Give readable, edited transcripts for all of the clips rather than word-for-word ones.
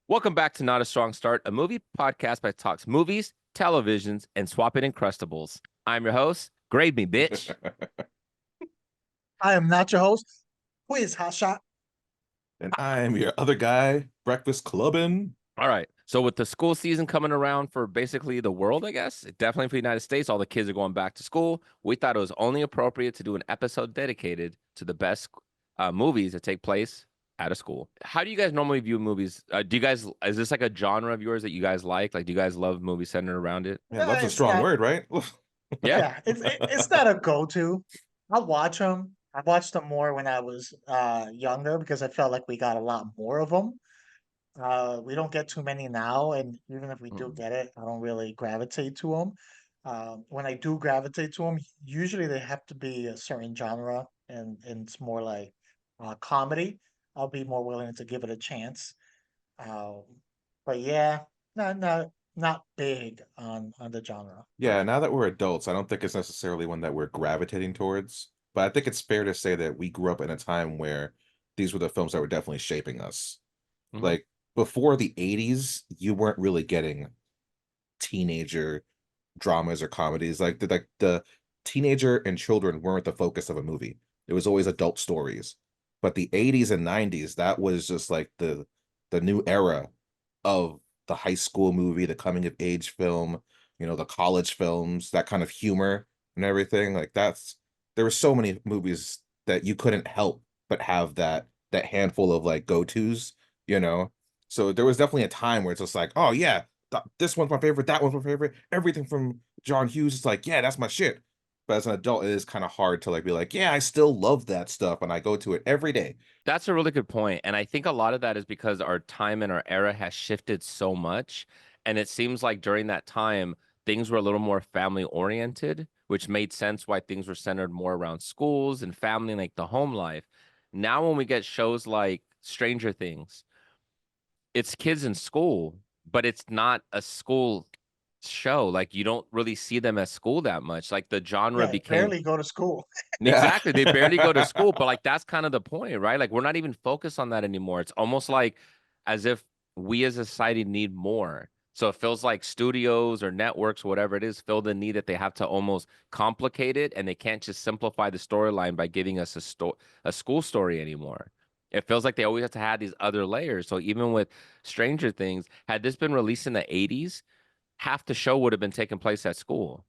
Welcome back to Not a Strong Start, a movie podcast that talks movies, televisions, and swapping Incrustables. I'm your host. Grade me, bitch. I am not your host. Who is Hotshot? And I'm your other guy, breakfast clubbing. All right. So with the school season coming around for basically the world, I guess, definitely for the United States, all the kids are going back to school. We thought it was only appropriate to do an episode dedicated to the best movies that take place at a school. How do you guys normally view movies? Is this like a genre of yours that you guys like? Like, do you guys love movies centered around it? Man, love's a It's strong not. word, right? Yeah. Yeah, it's not a go-to. I watch them. I watched them more when I was younger because I felt like we got a lot more of them. We don't get too many now, and even if we do Mm. get it, I don't really gravitate to them. When I do gravitate to them, usually they have to be a certain genre, and it's more like comedy. I'll be more willing to give it a chance. Um, but yeah, not big on the genre. Yeah, now that we're adults, I don't think it's necessarily one that we're gravitating towards. But I think it's fair to say that we grew up in a time where these were the films that were definitely shaping us. Hmm. Like before the 80s, you weren't really getting teenager dramas or comedies. Like the teenager and children weren't the focus of a movie. It was always adult stories. But the 80s and 90s, that was just like the new era of the high school movie, the coming of age film, the college films, that kind of humor and everything. Like there were so many movies that you couldn't help but have that handful of like go-tos, you know. So there was definitely a time where it's just like, oh yeah, this one's my favorite, that one's my favorite. Everything from John Hughes is like, yeah, that's my shit. But as an adult, it is kind of hard to like be like, yeah, I still love that stuff and I go to it every day. That's a really good point. And I think a lot of that is because our time and our era has shifted so much. And it seems like during that time, things were a little more family oriented, which made sense why things were centered more around schools and family, like the home life. Now, when we get shows like Stranger Things, it's kids in school, but it's not a school show. Like, you don't really see them at school that much. Like, the genre Yeah, became barely go to school. Yeah. exactly. They barely go to school, but like that's kind of the point, right? Like we're not even focused on that anymore. It's almost like as if we as a society need more. So it feels like studios or networks, whatever it is, feel the need that they have to almost complicate it and they can't just simplify the storyline by giving us a school story anymore. It feels like they always have to have these other layers. So even with Stranger Things, had this been released in the 80s, half the show would have been taking place at school.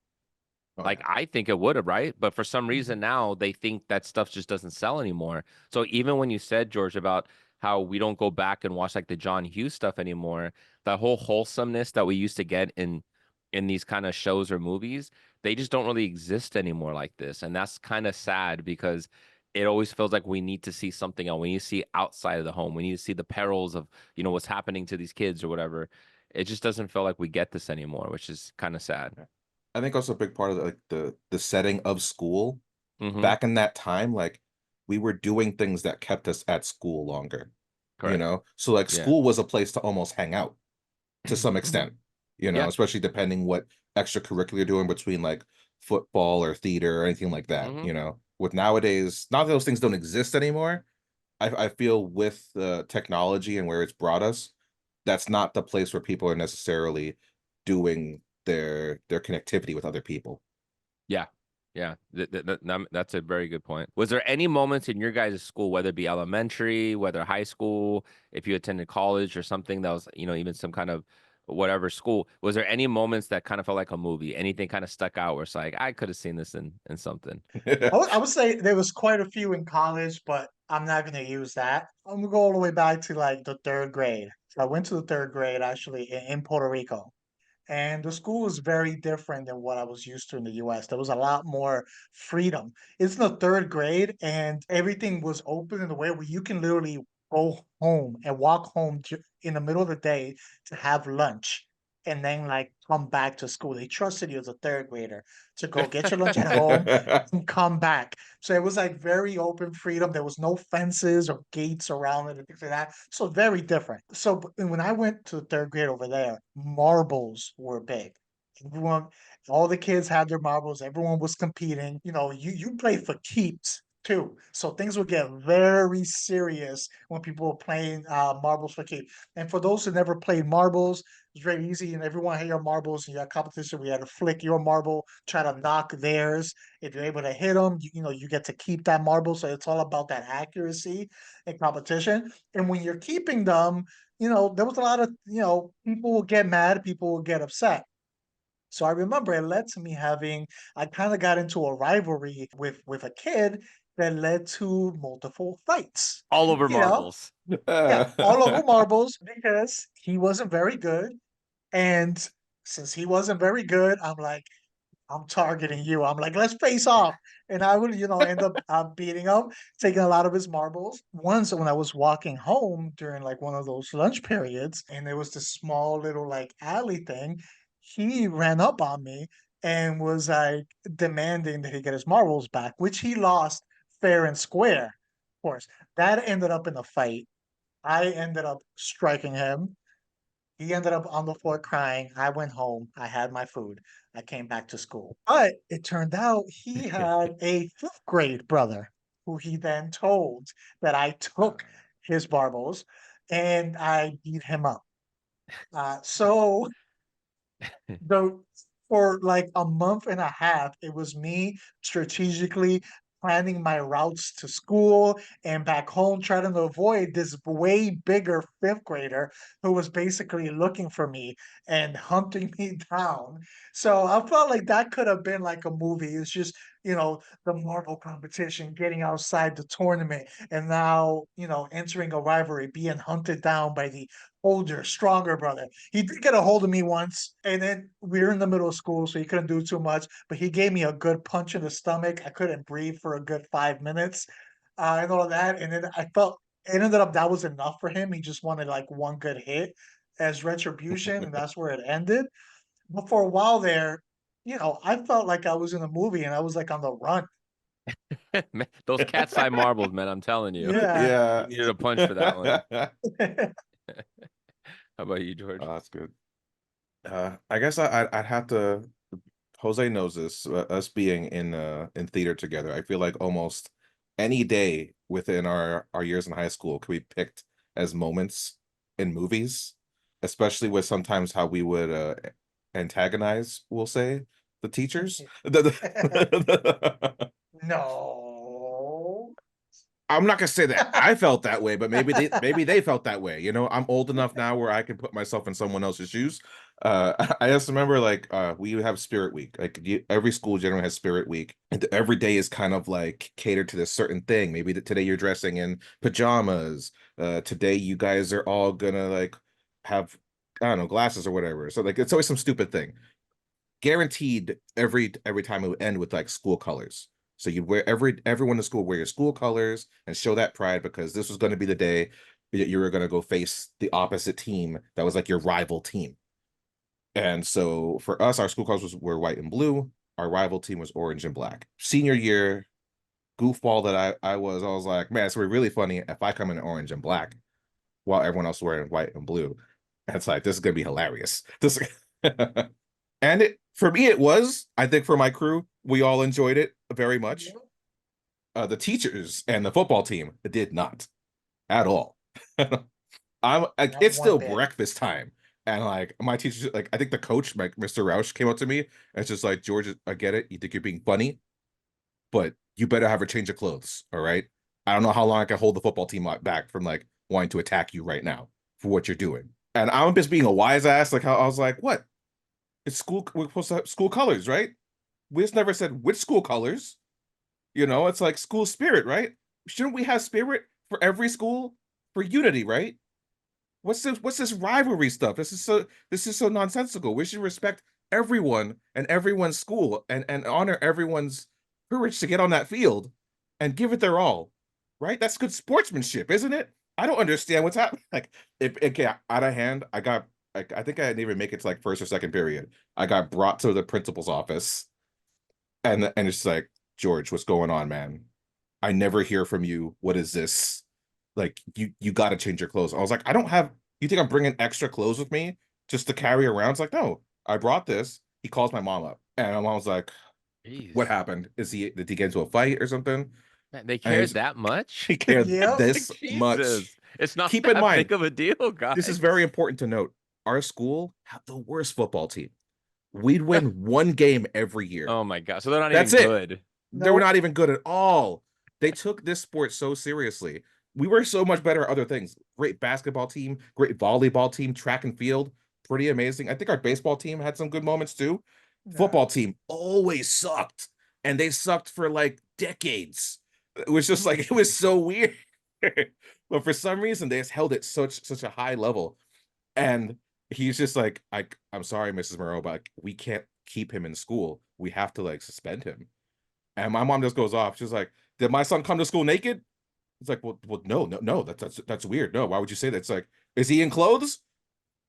Oh Like yeah. I think it would have, right? But for some Mhm. reason now they think that stuff just doesn't sell anymore. So even when you said, George, about how we don't go back and watch like the John Hughes stuff anymore, that whole wholesomeness that we used to get in these kind of shows or movies, they just don't really exist anymore like this. And that's kind of sad because it always feels like we need to see something else. We need to see outside of the home. We need to see the perils of, what's happening to these kids or whatever. It just doesn't feel like we get this anymore, which is kind of sad. Yeah. I think also a big part of like the setting of school Hmm. back in that time, like we were doing things that kept us at school longer, Correct. So like Yeah. school was a place to almost hang out to some Mhm. extent, Yeah. especially depending what extracurricular you're doing between like football or theater or anything like that, Hmm. With nowadays, not that those things don't exist anymore. I feel with technology and where it's brought us, that's not the place where people are necessarily doing their connectivity with other people. Yeah. Yeah. That's a very good point. Was there any moments in your guys' school, whether it be elementary, whether high school, if you attended college or something that was, even some kind of whatever school, was there any moments that kind of felt like a movie? Anything kind of stuck out where it's like, I could have seen this in something? I would say there was quite a few in college, but I'm not going to use that. I'm gonna go all the way back to like the third grade. So I went to the third grade actually in Puerto Rico. And the school was very different than what I was used to in the US. There was a lot more freedom. It's in the third grade, and everything was open in a way where you can literally go home and walk home in the middle of the day to have lunch and then like come back to school. They trusted you as a third grader to go get your lunch at home and come back. So it was like very open freedom. There was no fences or gates around it and things like that. So very different. So when I went to the third grade over there, marbles were big. Everyone, all the kids had their marbles. Everyone was competing. You play for keeps too. So things would get very serious when people were playing marbles for keeps. And for those who never played marbles, it's very easy. And everyone had your marbles, and you had competition. We had to flick your marble, try to knock theirs. If you're able to hit them, you get to keep that marble. So it's all about that accuracy and competition. And when you're keeping them, there was a lot of, people will get mad, people will get upset. So I remember it led to me I kind of got into a rivalry with a kid that led to multiple fights. All over You know, marbles. yeah, all over marbles because he wasn't very good. And since he wasn't very good, I'm like, I'm targeting you. I'm like, let's face off. And I would, end up beating him, taking a lot of his marbles. Once when I was walking home during like one of those lunch periods, and there was this small little like alley thing, he ran up on me and was like demanding that he get his marbles back, which he lost fair and square. Of course, that ended up in a fight. I ended up striking him. He ended up on the floor crying. I went home. I had my food. I came back to school. But it turned out he had a fifth grade brother who he then told that I took his marbles and I beat him up. So the for like a month and a half, it was me strategically planning my routes to school and back home, trying to avoid this way bigger fifth grader who was basically looking for me and hunting me down. So I felt like that could have been like a movie. It's just, the marble competition, getting outside the tournament, and now, entering a rivalry, being hunted down by the older, stronger brother. He did get a hold of me once, and then we were in the middle of school, so he couldn't do too much. But he gave me a good punch in the stomach. I couldn't breathe for a good 5 minutes, and all of that. And then I felt it ended up that was enough for him. He just wanted like one good hit as retribution, and that's where it ended. But for a while there, I felt like I was in a movie and I was like on the run. Man, those cat's eye marbles, man. I'm telling you. Yeah. You needed a punch for that one. How about you, George? Oh, that's good. I guess I'd have to. Jose knows this. Us being in theater together, I feel like almost any day within our years in high school could be picked as moments in movies, especially with sometimes how we would antagonize, we'll say, the teachers. No. I'm not gonna say that I felt that way, but maybe they felt that way. I'm old enough now where I can put myself in someone else's shoes. I just remember like we have Spirit Week. Like every school generally has Spirit Week, and every day is kind of like catered to this certain thing. Maybe today you're dressing in pajamas. Today you guys are all gonna like have I don't know glasses or whatever. So like it's always some stupid thing. Guaranteed every time it would end with like school colors. So you'd wear everyone in school wear your school colors and show that pride because this was going to be the day that you were going to go face the opposite team that was like your rival team. And so for us, our school colors were white and blue. Our rival team was orange and black. Senior year, goofball that I was like, man, it's really funny if I come in orange and black while everyone else is wearing white and blue. And it's like, this is gonna be hilarious. This and for me it was. I think for my crew, we all enjoyed it very much. The teachers and the football team did not at all. I'm like, Not it's one still bit. breakfast time. And like my teacher, like I think the coach, like Mr. Roush, came up to me and it's just like, George, I get it. You think you're being funny, but you better have a change of clothes. All right. I don't know how long I can hold the football team back from like wanting to attack you right now for what you're doing. And I'm just being a wise ass. Like how I was like, what? It's school. We're supposed to have school colors, right? We just never said which school colors. It's like school spirit, right? Shouldn't we have spirit for every school for unity, right? What's this rivalry stuff? This is so nonsensical. We should respect everyone and everyone's school and honor everyone's courage to get on that field and give it their all. Right? That's good sportsmanship, isn't it? I don't understand what's happening. Like if it got out of hand, I think I didn't even make it to like first or second period. I got brought to the principal's office and it's like, George, what's going on, man? I never hear from you. What is this? Like, you got to change your clothes. I was like, I don't have. You think I'm bringing extra clothes with me just to carry around? It's like, no, I brought this. He calls my mom up, and my mom was like, Jeez. what happened? Did he get into a fight or something? Man, they And cared that much? he cared Yep. this much. Jesus. It's not Keep in that mind, big of a deal, guys. this is very important to note. Our school had the worst football team. We'd win one game every year. Oh my God. So they're not That's even it. good. They were Nope. not even good at all. They took this sport so seriously. We were so much better at other things. Great basketball team, great volleyball team, track and field, pretty amazing. I think our baseball team had some good moments too. Yeah. Football team always sucked, and they sucked for like decades. It was just like it was so weird. But for some reason, they just held it such a high level. And he's just like, I'm sorry, Mrs. Moreau, but we can't keep him in school. We have to like suspend him. And my mom just goes off. She's like, "Did my son come to school naked?" It's like, well, no, that's weird. No, why would you say that? It's like, is he in clothes?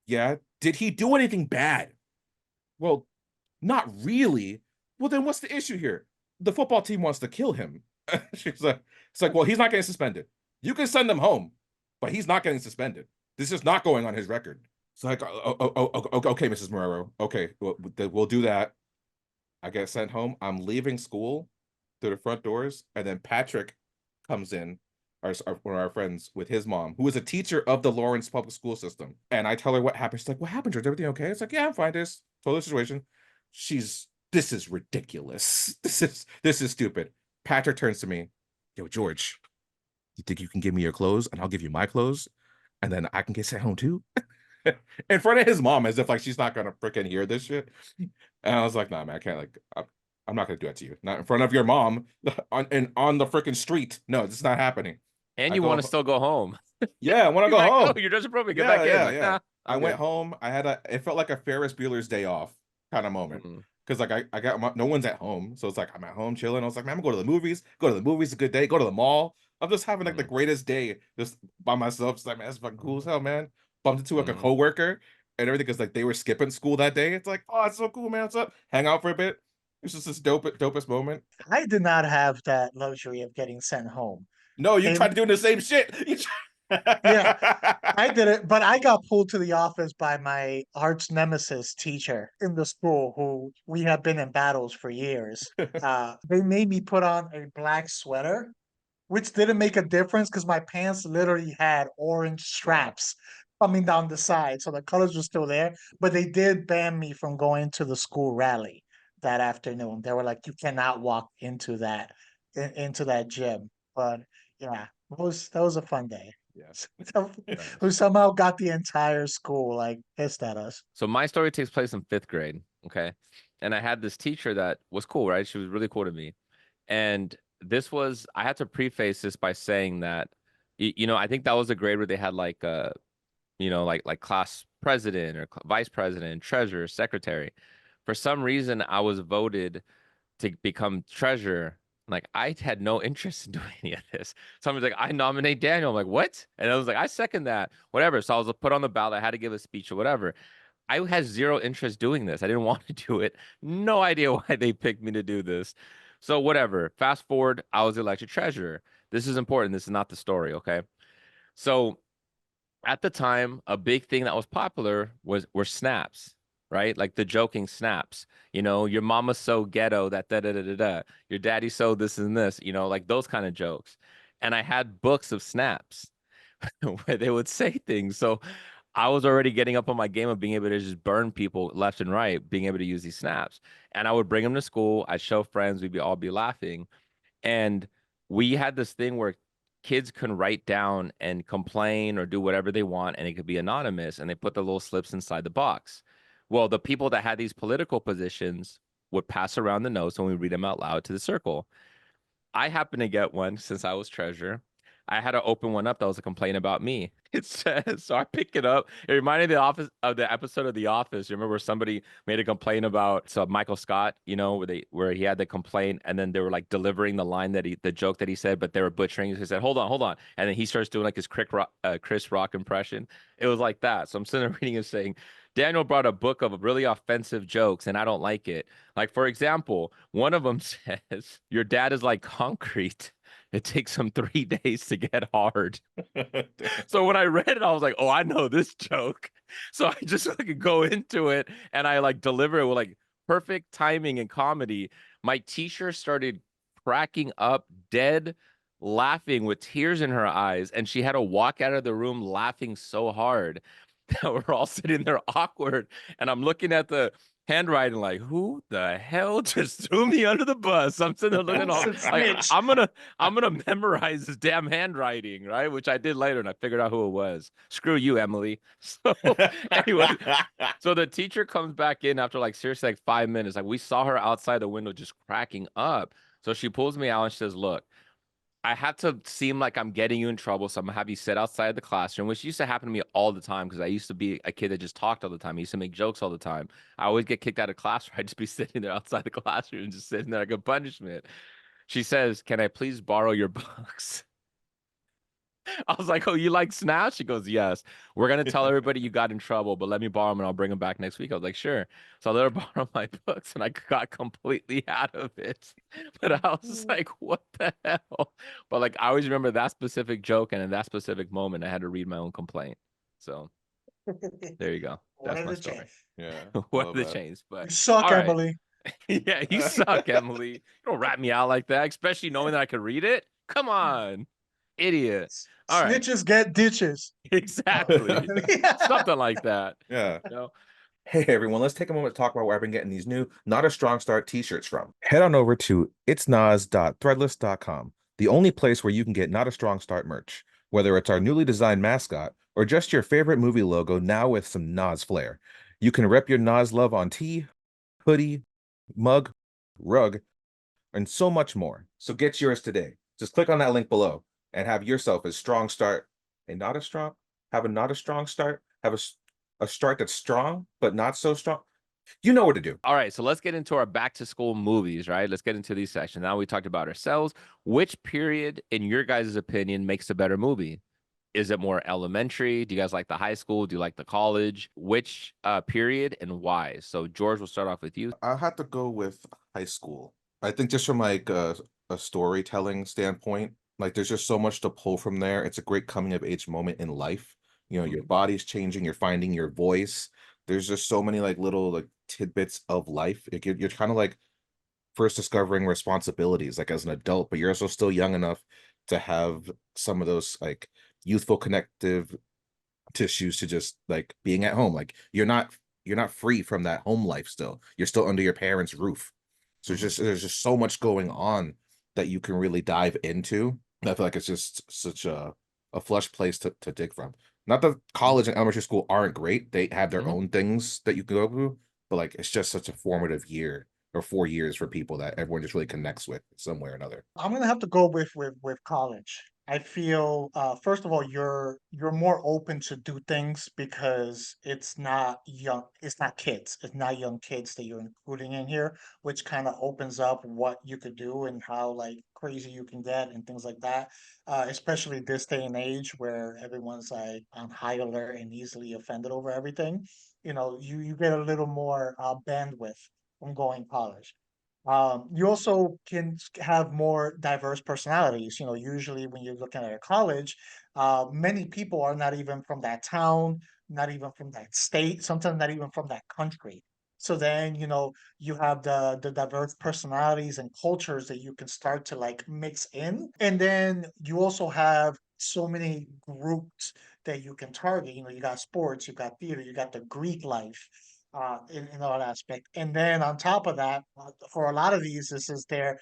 Yeah. Did he do anything bad? Well, not really. Well, then what's the issue here? The football team wants to kill him. She's like, it's like, well, he's not getting suspended. You can send him home, but he's not getting suspended. This is not going on his record. It's like, okay, Mrs. Marrero. Okay, we'll do that. I get sent home. I'm leaving school through the front doors, and then Patrick comes in, one of our friends, with his mom, who is a teacher of the Lawrence public school system. And I tell her what happened. She's like, "What happened, George? Everything okay?" It's like, "Yeah, I'm fine. This total situation." This is ridiculous. This is stupid. Patrick turns to me, "Yo, George, you think you can give me your clothes, and I'll give you my clothes, and then I can get sent home too?" In front of his mom, as if like she's not gonna freaking hear this shit. And I was like, "Nah, man, I can't. Like, I'm not gonna do that to you. Not in front of your mom on the freaking street. No, it's not happening." And I you want go, to still go home. yeah, I want to You're go like, oh, home. you're just appropriate. Get Yeah, back in. yeah, Like, yeah. nah, I I'm went good. home. It felt like a Ferris Bueller's Day Off kind of moment. Mm-mm. Because like I got no one's at home. So it's like I'm at home chilling. I was like, man, I'm gonna go to the movies. Go to the movies, a good day. Go to the mall. I'm just having like the Mm-mm. greatest day just by myself. It's like, man, that's fucking cool as hell, man. Bumped into like a Mm-mm. coworker and everything because like they were skipping school that day. It's like, oh, it's so cool, man. What's up? Hang out for a bit. It's just this dopest moment. I did not have that luxury of getting sent home. No, you tried to And do the same shit. yeah, I did it, but I got pulled to the office by my arch nemesis teacher in the school who we have been in battles for years. They made me put on a black sweater, which didn't make a difference because my pants literally had orange Wow. straps coming down the side. So the colors were still there, but they did ban me from going to the school rally that afternoon. They were like, you cannot walk into into that gym. But yeah, that was a fun day. Yeah. So, Nice. who somehow got the entire school like pissed at us. So my story takes place in fifth grade. Okay. And I had this teacher that was cool, right? She was really cool to me. And I had to preface this by saying that, I think that was a grade where they had like, like class president or vice president, treasurer, secretary. For some reason, I was voted to become treasurer. Like I had no interest in doing any of this. Someone's like, I nominate Daniel. I'm like, what? And I was like, I second that. Whatever. So I was put on the ballot. I had to give a speech or whatever. I had zero interest doing this. I didn't want to do it. No idea why they picked me to do this. So whatever. Fast forward, I was elected treasurer. This is important. This is not the story, okay? So at the time, a big thing that was popular were snaps, right? Like the joking snaps. Your mama's so ghetto that da da da da da. Your daddy so this and this. Like those kind of jokes. And I had books of snaps where they would say things. So I was already getting up on my game of being able to just burn people left and right, being able to use these snaps. And I would bring them to school. I'd show friends. We'd all be laughing. And we had this thing where kids can write down and complain or do whatever they want, and it could be anonymous, and they put the little slips inside the box. Well, the people that had these political positions would pass around the notes and we read them out loud to the circle. I happened to get one since I was treasurer. I had to open one up that was a complaint about me. It says, so I pick it up. It reminded the episode of The Office. You remember where somebody made a complaint about Michael Scott, where he had the complaint and then they were like delivering the line the joke that he said, but they were butchering. He said, hold on. And then he starts doing like his Chris Rock impression. It was like that. So I'm sitting there reading and saying, Daniel brought a book of really offensive jokes and I don't like it. Like, for example, one of them says, your dad is like concrete. It takes him 3 days to get hard. So when I read it, I was like, oh, I know this joke. So I just like go into it and I like deliver it with like perfect timing and comedy. My teacher started cracking up, dead laughing with tears in her eyes, and she had to walk out of the room laughing so hard that we're all sitting there awkward. And I'm looking at the handwriting like, who the hell just threw me under the bus? I'm sitting there looking all It's like Mitch. I'm gonna memorize this damn handwriting, right? Which I did later, and I figured out who it was. Screw you, Emily. So anyway, so the teacher comes back in after like seriously like 5 minutes. Like we saw her outside the window just cracking up. So she pulls me out and she says, "Look, I have to seem like I'm getting you in trouble, so I'm gonna have you sit outside the classroom," which used to happen to me all the time because I used to be a kid that just talked all the time. I used to make jokes all the time. I always get kicked out of class, I'd just be sitting there outside the classroom, just sitting there like a punishment. She says, "Can I please borrow your books?" I was like, "Oh, you like Snatch?" She goes, "Yes. We're gonna tell everybody you got in trouble, but let me borrow them and I'll bring them back next week." I was like, "Sure." So I let her borrow my books and I got completely out of it. But I was just like, "What the hell?" But like, I always remember that specific joke, and in that specific moment, I had to read my own complaint. So there you go. What That's are my the story. change? Yeah, What are love the that. chains? You But suck, all right. Emily. Yeah, you suck, Emily. You don't rat me out like that, especially knowing that I could read it. Come on, idiot. All right. Snitches get ditches. Exactly. Something like that. Yeah. You know? Hey everyone, let's take a moment to talk about where I've been getting these new Not a Strong Start t-shirts from. Head on over to itsnas.threadless.com, the only place where you can get Not a Strong Start merch, whether it's our newly designed mascot or just your favorite movie logo now with some Nas flair. You can rep your Nas love on tee, hoodie, mug, rug, and so much more. So get yours today. Just click on that link below and have yourself a strong start. And not a strong, have a not a strong start, have a start that's strong, but not so strong. You know what to do. All right, so let's get into our back to school movies, right? Let's get into these sections. Now we talked about ourselves. Which period, in your guys' opinion, makes a better movie? Is it more elementary? Do you guys like the high school? Do you like the college? Which period and why? So George, we'll start off with you. I have to go with high school. I think just from like a storytelling standpoint, like there's just so much to pull from there. It's a great coming of age moment in life. You know, your body's changing, you're finding your voice. There's just so many like little like tidbits of life. Like, you're kind of like first discovering responsibilities like as an adult, but you're also still young enough to have some of those like youthful connective tissues to just like being at home. Like you're not free from that home life still. You're still under your parents' roof. So there's just so much going on that you can really dive into. I feel like it's just such a flush place to dig from. Not that college and elementary school aren't great. They have their Mhm. own things that you can go through, but like it's just such a formative year or 4 years for people that everyone just really connects with some way or another. I'm gonna have to go with college. I feel first of all you're more open to do things because it's not kids, it's not young kids that you're including in here, which kind of opens up what you could do and how like crazy you can get and things like that. Especially this day and age where everyone's like on high alert and easily offended over everything. You know, you get a little more bandwidth from going college. You also can have more diverse personalities. You know, usually when you're looking at a college, many people are not even from that town, not even from that state, sometimes not even from that country. So then, you know, you have the diverse personalities and cultures that you can start to like mix in. And then you also have so many groups that you can target. You know, you got sports, you got theater, you got the Greek life in all aspect. And then on top of that, for a lot of these, this is their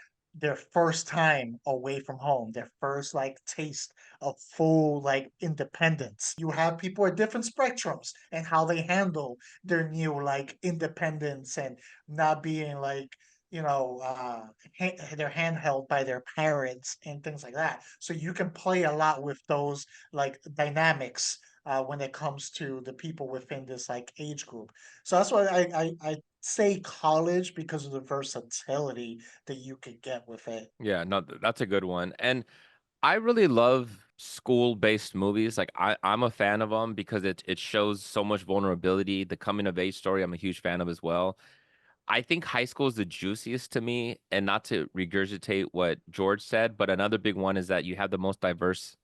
first time away from home, their first like taste of full like independence. You have people at different spectrums and how they handle their new like independence and not being like they're handheld by their parents and things like that. So you can play a lot with those like dynamics when it comes to the people within this like age group. So that's why I say college because of the versatility that you could get with it. Yeah, no, that's a good one. And I really love school-based movies. Like I'm a fan of them because it shows so much vulnerability. The coming of age story, I'm a huge fan of as well. I think high school is the juiciest to me, and not to regurgitate what George said, but another big one is that you have the most diverse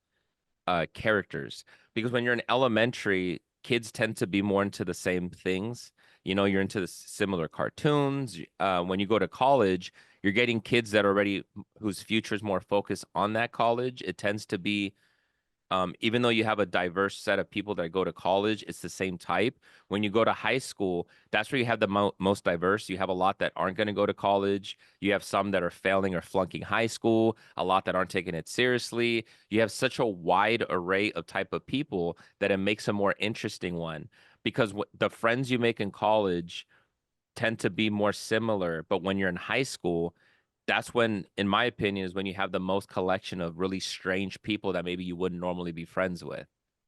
characters. Because when you're in elementary, kids tend to be more into the same things. you're into the similar cartoons. When you go to college, you're getting kids that are already whose future is more focused on that college. It tends to be even though you have a diverse set of people that go to college, it's the same type. When you go to high school, that's where you have the most diverse. You have a lot that aren't going to go to college. You have some that are failing or flunking high school, a lot that aren't taking it seriously. You have such a wide array of type of people that it makes a more interesting one because the friends you make in college tend to be more similar. But when you're in high school, that's when, in my opinion, is when you have the most collection of really strange people that maybe you wouldn't normally be friends with,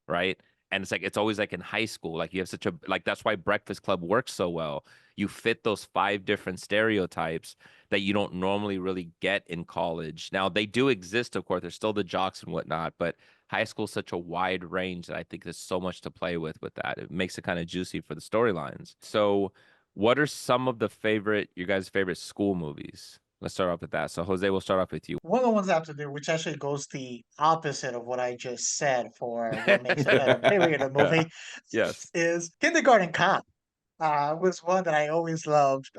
right? And it's like it's always like in high school, like you have such a like that's why Breakfast Club works so well. You fit those 5 different stereotypes that you don't normally really get in college. Now they do exist, of course. There's still the jocks and whatnot, but high school is such a wide range that I think there's so much to play with that. It makes it kind of juicy for the storylines. So, what are some of your guys' favorite school movies? Let's start off with that. So, Jose, we'll start off with you. One of the ones I have to do, which actually goes the opposite of what I just said for what makes a better period of movie, Yes. is Kindergarten Cop. Was one that I always loved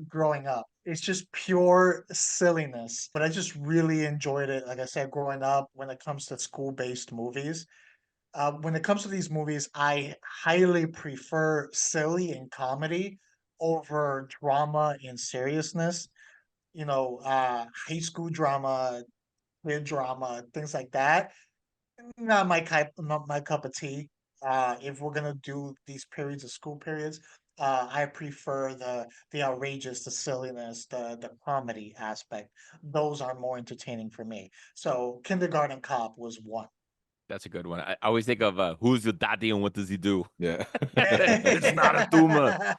growing up. It's just pure silliness, but I just really enjoyed it. Like I said, growing up, when it comes to school-based movies, when it comes to these movies, I highly prefer silly and comedy over drama and seriousness. High school drama, kid drama, things like that. Not my cup of tea. If we're gonna do these periods of school periods, I prefer the outrageous, the silliness, the comedy aspect. Those are more entertaining for me. So Kindergarten Cop was one. That's a good one. I always think of who's your daddy and what does he do? Yeah. It's not a tumor.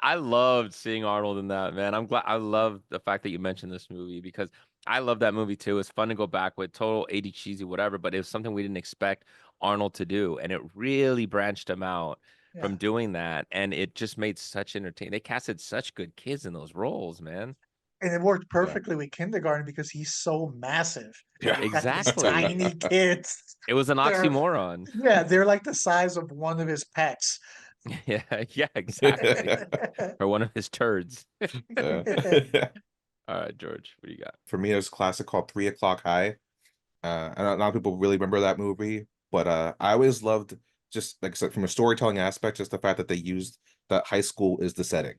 I loved seeing Arnold in that, man. I'm glad. I love the fact that you mentioned this movie because I love that movie too. It's fun to go back with, total 80 cheesy, whatever, but it was something we didn't expect Arnold to do. And it really branched him out Yeah. from doing that. And it just made such entertaining. They casted such good kids in those roles, man. And it worked perfectly with kindergarten because he's so massive. Yeah. You've got these Exactly. tiny kids. It was an They're oxymoron. yeah, they're like the size of one of his pets. Yeah, yeah, exactly. Or one of his turds. Yeah. All right, George, what do you got? For me, there's a classic called 3 O'clock High. And a lot of people really remember that movie, but I always loved, just like I said, from a storytelling aspect, just the fact that they used that high school is the setting.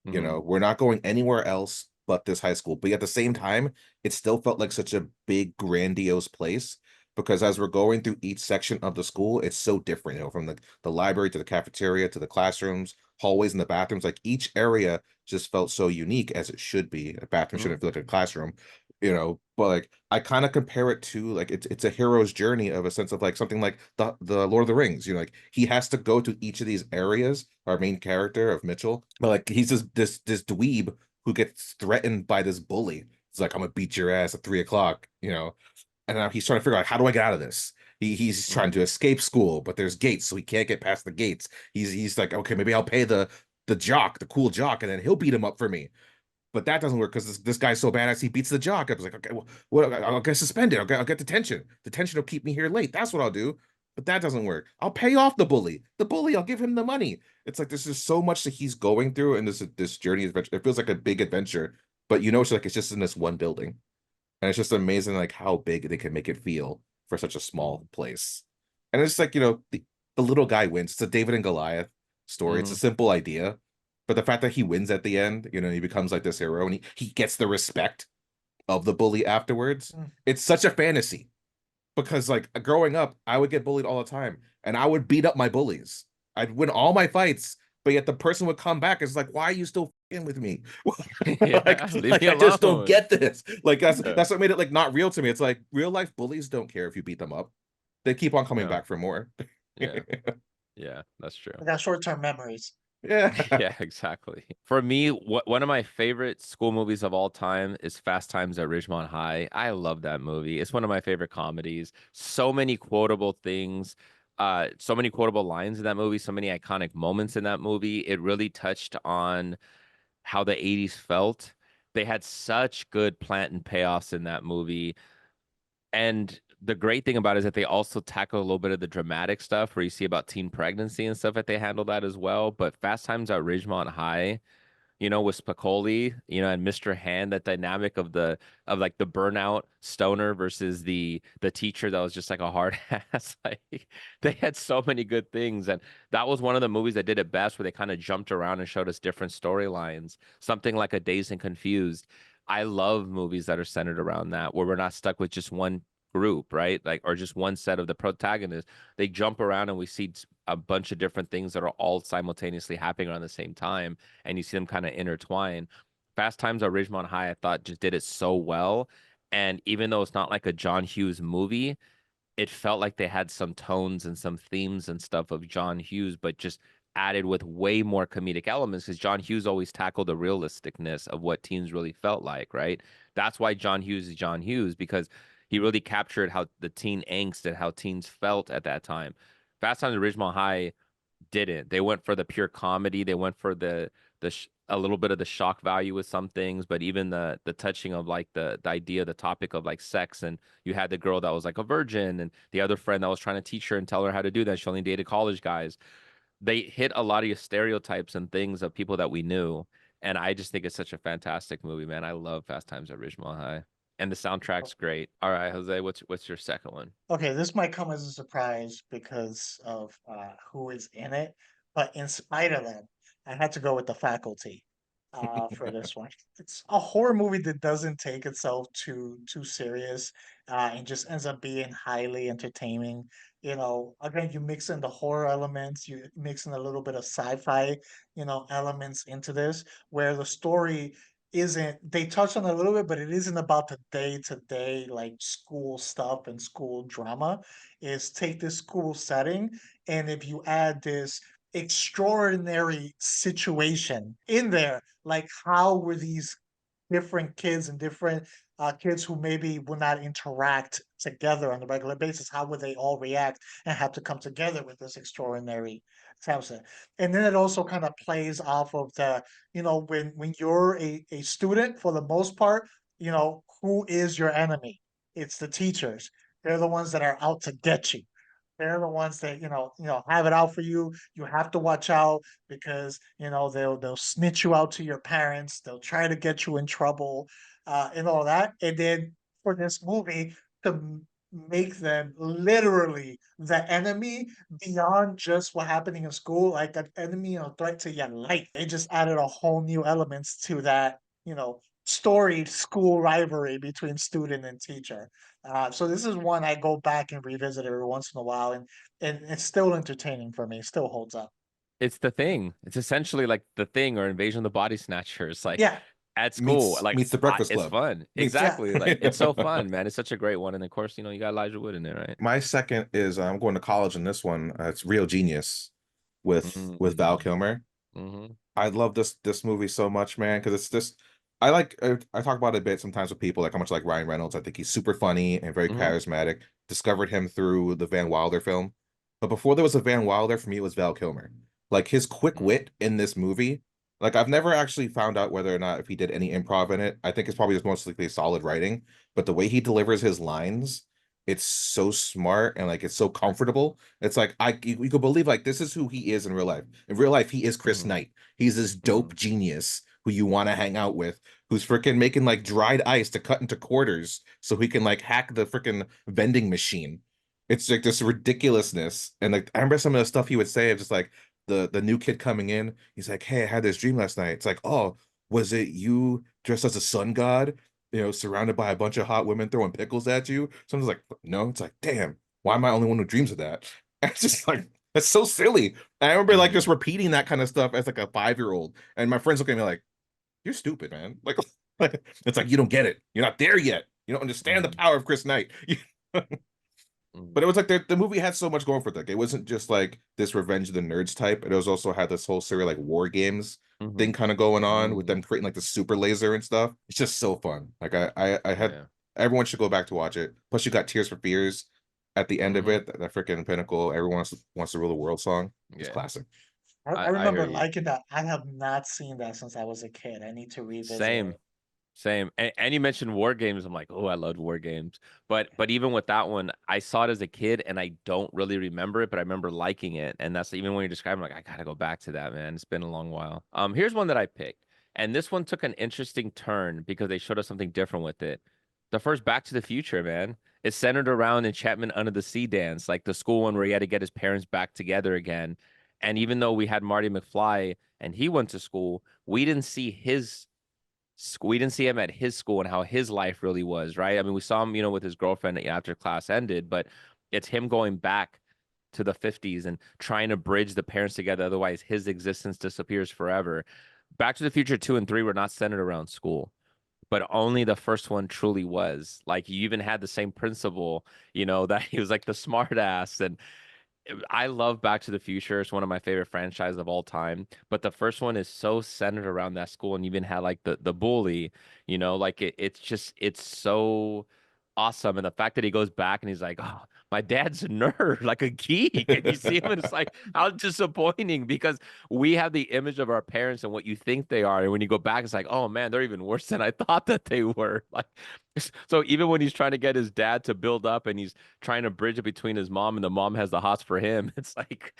Mhm. We're not going anywhere else but this high school. But at the same time, it still felt like such a big, grandiose place because as we're going through each section of the school, it's so different, from the library to the cafeteria to the classrooms, hallways and the bathrooms. Like each area just felt so unique as it should be. A bathroom shouldn't feel like a classroom, but like I kind of compare it to like it's a hero's journey of a sense of like something like the Lord of the Rings. Like he has to go to each of these areas. Our main character of Mitchell, but like he's this dweeb who gets threatened by this bully. It's like, I'm gonna beat your ass at 3 o'clock, and now he's trying to figure out, how do I get out of this? He's trying to escape school, but there's gates, so he can't get past the gates. He's like, okay, maybe I'll pay the cool jock, and then he'll beat him up for me. But that doesn't work because this guy's so badass he beats the jock. I was like, okay, well, what? I'll get suspended. I'll get detention. Detention will keep me here late. That's what I'll do. But that doesn't work. I'll pay off the bully. The bully, I'll give him the money. It's like there's just so much that he's going through, and this journey adventure. It feels like a big adventure, but it's just in this one building, and it's just amazing like how big they can make it feel for such a small place. And it's like the little guy wins. It's a David and Goliath story. It's a Mhm. simple idea, but the fact that he wins at the end, he becomes like this hero, and he gets the respect of the bully afterwards. Mm. It's such a fantasy because like growing up, I would get bullied all the time, and I would beat up my bullies. I'd win all my fights, but yet the person would come back. It's like, why are you still with me? Yeah, leave me I just don't alone. get this. Like Yeah. that's what made it like not real to me. It's like real life bullies don't care if you beat them up. They keep on coming No. back for more. Yeah. Yeah, that's true. I got short-term memories. Yeah. Yeah, exactly. For me, one of my favorite school movies of all time is Fast Times at Ridgemont High. I love that movie. It's one of my favorite comedies. So many quotable things, so many quotable lines in that movie, so many iconic moments in that movie. It really touched on how the 80s felt. They had such good plant and payoffs in that movie. And the great thing about it is that they also tackle a little bit of the dramatic stuff where you see about teen pregnancy and stuff, that they handle that as well. But Fast Times at Ridgemont High, with Spicoli, and Mr. Hand, that dynamic of like the burnout stoner versus the teacher that was just like a hard ass. Like, they had so many good things. And that was one of the movies that did it best, where they kind of jumped around and showed us different storylines. Something like a Dazed and Confused. I love movies that are centered around that, where we're not stuck with just one group, right? Like, or just one set of the protagonists. They jump around and we see a bunch of different things that are all simultaneously happening around the same time, and you see them kind of intertwine. Fast Times at Ridgemont High, I thought, just did it so well. And even though it's not like a John Hughes movie, it felt like they had some tones and some themes and stuff of John Hughes, but just added with way more comedic elements, because John Hughes always tackled the realisticness of what teens really felt like, right? That's why John Hughes is John Hughes, because he really captured how the teen angst and how teens felt at that time. Fast Times at Ridgemont High didn't. They went for the pure comedy. They went for a little bit of the shock value with some things, but even the touching of like the idea, the topic of like sex. And you had the girl that was like a virgin, and the other friend that was trying to teach her and tell her how to do that. She only dated college guys. They hit a lot of your stereotypes and things of people that we knew. And I just think it's such a fantastic movie, man. I love Fast Times at Ridgemont High. And the soundtrack's great. All right, Jose, what's your second one? Okay, this might come as a surprise because of who is in it, but in spite of that, I had to go with The Faculty for this one. It's a horror movie that doesn't take itself too serious, and just ends up being highly entertaining. Again, you mix in the horror elements, you mix in a little bit of sci-fi, elements into this, where the story isn't, they touch on it a little bit, but it isn't about the day-to-day like school stuff and school drama. Is take this school setting, and if you add this extraordinary situation in there, like how were these different kids and different kids who maybe will not interact together on a regular basis, how would they all react and have to come together with this extraordinary Samson? And then it also kind of plays off of the, when you're a student, for the most part, who is your enemy? It's the teachers. They're the ones that are out to get you. They're the ones that have it out for you. You have to watch out because they'll snitch you out to your parents. They'll try to get you in trouble, and all that. And then for this movie to make them literally the enemy beyond just what happening in school, like an enemy or threat to your life. They just added a whole new elements to that, storied school rivalry between student and teacher. So this is one I go back and revisit every once in a while, and it's still entertaining for me. It still holds up. It's The Thing. It's essentially like The Thing or Invasion of the Body Snatchers. Like, Yeah, at school, Meets like, meets the Breakfast it's Club. fun. Meets yeah. Exactly. Like, it's so fun, man. It's such a great one. And of course, you got Elijah Wood in there, right? My second is I'm going to college in this one. It's Real Genius with Val Mm-hmm. Kilmer. Mm-hmm. I love this movie so much, man, because it's just I talk about it a bit sometimes with people, like how much I like Ryan Reynolds. I think he's super funny and very Mm-hmm. charismatic. Discovered him through the Van Wilder film, but before there was a Van Wilder, for me it was Val Kilmer. Like his quick wit in this movie. Like I've never actually found out whether or not if he did any improv in it. I think it's probably just mostly solid writing, but the way he delivers his lines, it's so smart and like it's so comfortable. It's like you could believe like this is who he is in real life. In real life, he is Chris Mm-hmm. Knight. He's this dope genius who you want to hang out with, who's freaking making like dried ice to cut into quarters so he can like hack the freaking vending machine. It's like this ridiculousness. And like I remember some of the stuff he would say of just like the new kid coming in. He's like, "Hey, I had this dream last night." It's like, "Oh, was it you dressed as a sun god? Surrounded by a bunch of hot women throwing pickles at you?" Someone's like, "No." It's like, damn, why am I the only one who dreams of that? It's just like that's so silly. And I remember like just Mm-hmm. repeating that kind of stuff as like a 5-year-old, and my friends look at me like, "You're stupid, man." Like, it's like you don't get it. You're not there yet. You don't understand the Mm-hmm. power of Chris Knight. Mm-hmm. But it was like the movie had so much going for it. Like, it wasn't just like this Revenge of the Nerds type. It was also had this whole series like war games Mm-hmm. thing kind of going on with Mm-hmm. them creating like the super laser and stuff. It's just so fun. Like I had Yeah. everyone should go back to watch it. Plus you got Tears for Fears at the end of Mm-hmm. it. That freaking pinnacle. Everyone wants to rule the world song. It's Yeah. classic. I I hear remember you. liking that. I have not seen that since I was a kid. I need to revisit Same. it. Same. And you mentioned war games. I'm like, oh, I loved war games. But even with that one, I saw it as a kid and I don't really remember it, but I remember liking it. And that's even when you're describing, like, I gotta go back to that, man. It's been a long while. Here's one that I picked. And this one took an interesting turn because they showed us something different with it. The first Back to the Future, man. It's centered around Enchantment Under the Sea dance, like the school one where he had to get his parents back together again. And even though we had Marty McFly and he went to school, we didn't see we didn't see him at his school and how his life really was, right? I mean, we saw him, with his girlfriend after class ended, but it's him going back to the 50s and trying to bridge the parents together. Otherwise, his existence disappears forever. Back to the Future 2 and 3 were not centered around school, but only the first one truly was. Like, you even had the same principal, that he was like the smart ass. And I love Back to the Future. It's one of my favorite franchises of all time. But the first one is so centered around that school, and even had like the bully, like it's so awesome. And the fact that he goes back and he's like, oh, my dad's a nerd, like a geek. And you see him, and it's like, how disappointing, because we have the image of our parents and what you think they are. And when you go back, it's like, oh man, they're even worse than I thought that they were. Like, so even when he's trying to get his dad to build up and he's trying to bridge it between his mom and the mom has the hots for him, it's like,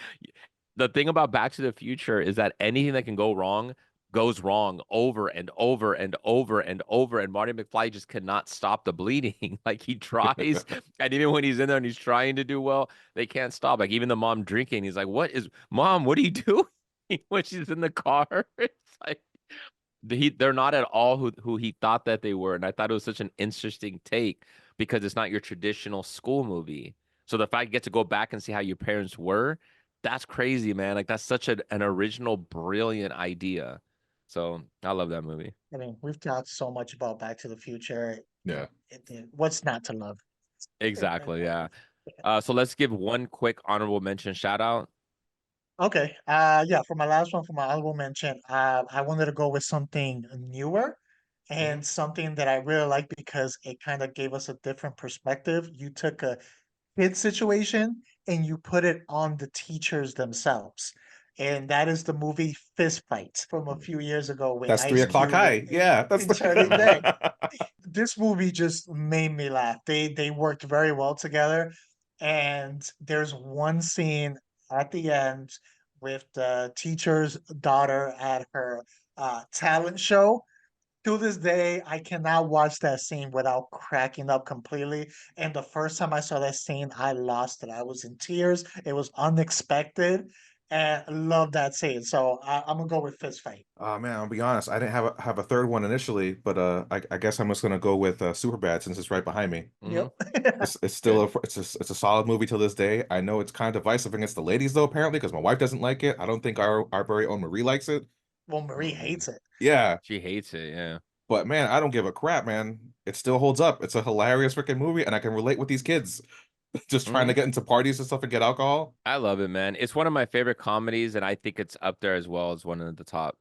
the thing about Back to the Future is that anything that can go wrong goes wrong over and over and over and over. And Marty McFly just cannot stop the bleeding. Like, he tries. And even when he's in there and he's trying to do well, they can't stop. Like, even the mom drinking, he's like, Mom, what are you doing? When she's in the car, it's like, they're not at all who he thought that they were. And I thought it was such an interesting take because it's not your traditional school movie. So the fact you get to go back and see how your parents were, that's crazy, man. Like, that's such an original, brilliant idea. So I love that movie. I mean, we've talked so much about Back to the Future. Yeah. What's not to love? Exactly. Yeah. So let's give one quick honorable mention shout out. Okay. Yeah, for my last one, for my honorable mention, I wanted to go with something newer and something that I really like because it kind of gave us a different perspective. You took a kid situation and you put it on the teachers themselves. And that is the movie Fist Fight from a few years ago with That's Ice 3 o'clock Cube high. Yeah, that's and Charlie Day. the This movie just made me laugh. They worked very well together. And there's one scene at the end with the teacher's daughter at her talent show. To this day, I cannot watch that scene without cracking up completely. And the first time I saw that scene, I lost it. I was in tears. It was unexpected, and I love that scene. So I'm gonna go with Fist Fight. Oh man, I'll be honest. I didn't have a third one initially, but I guess I'm just gonna go with Superbad since it's right behind me. Mhm. Yep. It's still it's a solid movie till this day. I know it's kind of divisive against the ladies though, apparently, because my wife doesn't like it. I don't think our very own Marie likes it. Well, Marie hates it. Yeah, She hates it. Yeah. but man, I don't give a crap, man. It still holds up. It's a hilarious freaking movie, and I can relate with these kids just trying to Mhm. get into parties and stuff and get alcohol. I love it, man. It's one of my favorite comedies, and I think it's up there as well as one of the top,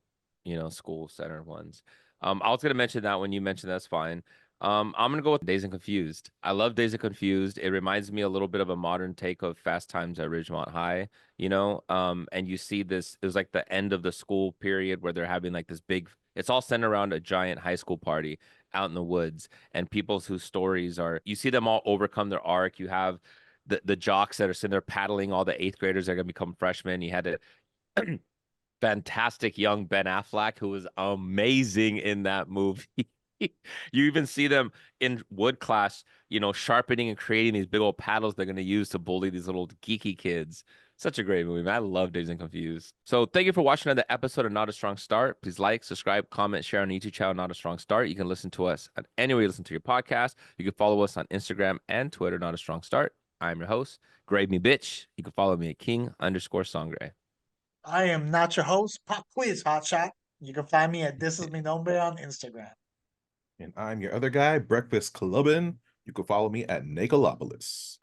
school center ones. I was gonna mention that when you mentioned that's fine. I'm gonna go with Days and Confused. I love Days and Confused. It reminds me a little bit of a modern take of Fast Times at Ridgemont High, and you see this, it was like the end of the school period where they're having like this big, it's all centered around a giant high school party out in the woods, and people whose stories are, you see them all overcome their arc. You have the jocks that are sitting there paddling all the eighth graders that are gonna become freshmen. You had a fantastic young Ben Affleck who was amazing in that movie. You even see them in wood class, sharpening and creating these big old paddles they're gonna use to bully these little geeky kids. Such a great movie, man. I love Dazed and Confused. So thank you for watching another episode of Not a Strong Start. Please like, subscribe, comment, share on the YouTube channel, Not a Strong Start. You can listen to us at anywhere you listen to your podcast. You can follow us on Instagram and Twitter, Not a Strong Start. I'm your host, Grade Me Bitch. You can follow me at King_Sangre. I am not your host, Pop Quiz Hotshot. You can find me at This Is Mi Nombre on Instagram. And I'm your other guy, Breakfast Clubbin'. You can follow me at Nicolopolis.